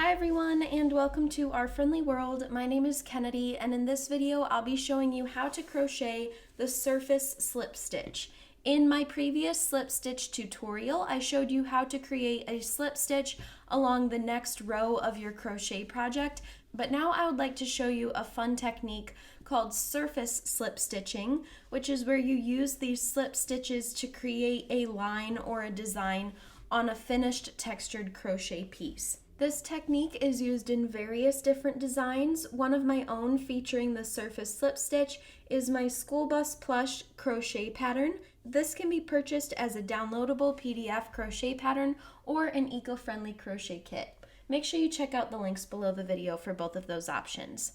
Hi everyone and welcome to our friendly world. My name is Kennedy and in this video I'll be showing you how to crochet the surface slip stitch. In my previous slip stitch tutorial, I showed you how to create a slip stitch along the next row of your crochet project, but now I would like to show you a fun technique called surface slip stitching, which is where you use these slip stitches to create a line or a design on a finished textured crochet piece. This technique is used in various different designs. One of my own featuring the surface slip stitch is my school bus plush crochet pattern. This can be purchased as a downloadable PDF crochet pattern or an eco-friendly crochet kit. Make sure you check out the links below the video for both of those options.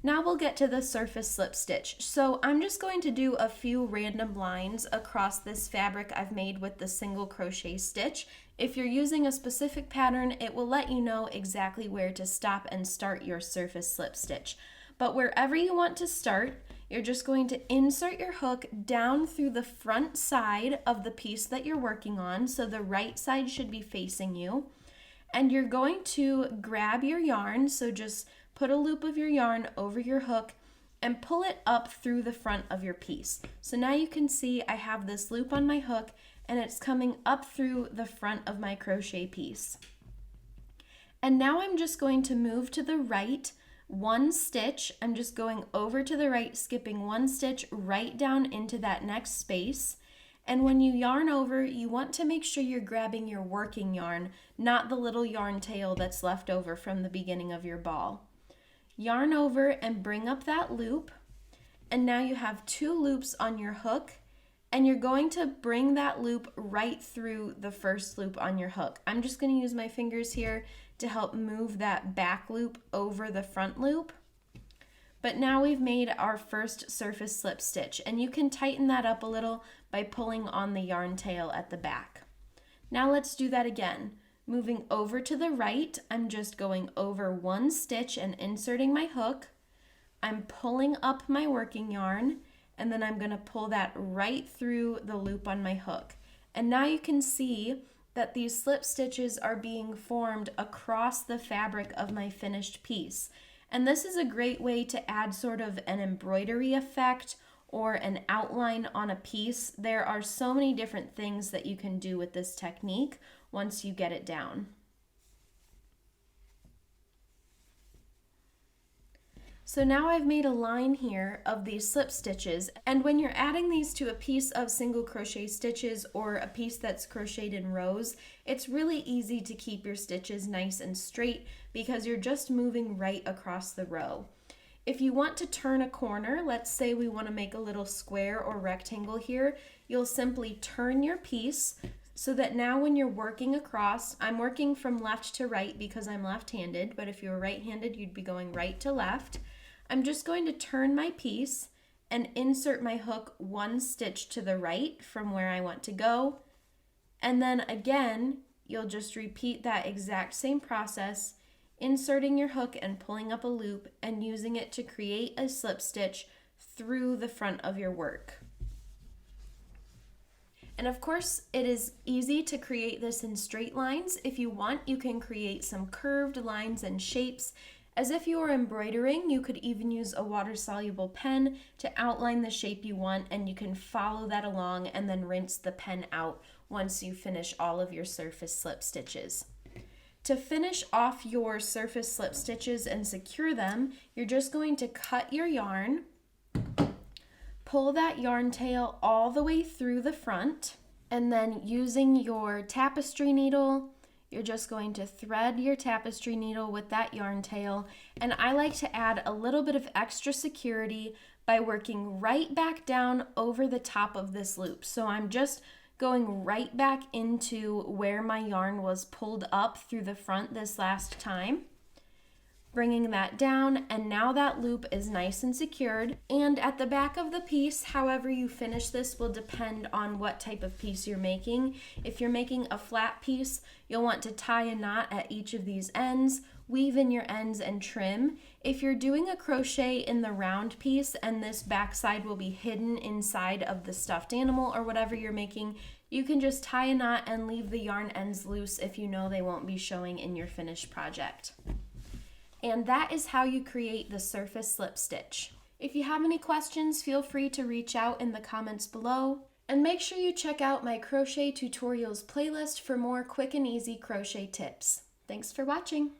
Now we'll get to the surface slip stitch. So I'm just going to do a few random lines across this fabric I've made with the single crochet stitch. If you're using a specific pattern, it will let you know exactly where to stop and start your surface slip stitch. But wherever you want to start, you're just going to insert your hook down through the front side of the piece that you're working on, so the right side should be facing you. And you're going to grab your yarn, so just put a loop of your yarn over your hook and pull it up through the front of your piece. So now you can see I have this loop on my hook and it's coming up through the front of my crochet piece. And now I'm just going to move to the right one stitch. I'm just going over to the right, skipping one stitch right down into that next space. And when you yarn over, you want to make sure you're grabbing your working yarn, not the little yarn tail that's left over from the beginning of your ball. Yarn over and bring up that loop, and now you have two loops on your hook, and you're going to bring that loop right through the first loop on your hook. I'm just going to use my fingers here to help move that back loop over the front loop. But now we've made our first surface slip stitch, and you can tighten that up a little by pulling on the yarn tail at the back. Now let's do that again. Moving over to the right, I'm just going over one stitch and inserting my hook. I'm pulling up my working yarn, and then I'm going to pull that right through the loop on my hook. And now you can see that these slip stitches are being formed across the fabric of my finished piece. And this is a great way to add sort of an embroidery effect or an outline on a piece. There are so many different things that you can do with this technique once you get it down. So now I've made a line here of these slip stitches, and when you're adding these to a piece of single crochet stitches or a piece that's crocheted in rows, it's really easy to keep your stitches nice and straight because you're just moving right across the row. If you want to turn a corner, let's say we want to make a little square or rectangle here, you'll simply turn your piece so that now when you're working across, I'm working from left to right because I'm left-handed, but if you were right-handed, you'd be going right to left. I'm just going to turn my piece and insert my hook one stitch to the right from where I want to go. And then again, you'll just repeat that exact same process, inserting your hook and pulling up a loop and using it to create a slip stitch through the front of your work. And of course, it is easy to create this in straight lines. If you want, you can create some curved lines and shapes. As if you were embroidering, you could even use a water-soluble pen to outline the shape you want, and you can follow that along and then rinse the pen out once you finish all of your surface slip stitches. To finish off your surface slip stitches and secure them, you're just going to cut your yarn, pull that yarn tail all the way through the front, and then using your tapestry needle, you're just going to thread your tapestry needle with that yarn tail. And I like to add a little bit of extra security by working right back down over the top of this loop. So I'm just going right back into where my yarn was pulled up through the front this last time, bringing that down, and now that loop is nice and secured. And at the back of the piece, however you finish this will depend on what type of piece you're making. If you're making a flat piece, you'll want to tie a knot at each of these ends, weave in your ends and trim. If you're doing a crochet in the round piece and this backside will be hidden inside of the stuffed animal or whatever you're making, You can just tie a knot and leave the yarn ends loose if you know they won't be showing in your finished project. And that is how you create the surface slip stitch. If you have any questions, feel free to reach out in the comments below. And make sure you check out my crochet tutorials playlist for more quick and easy crochet tips. Thanks for watching.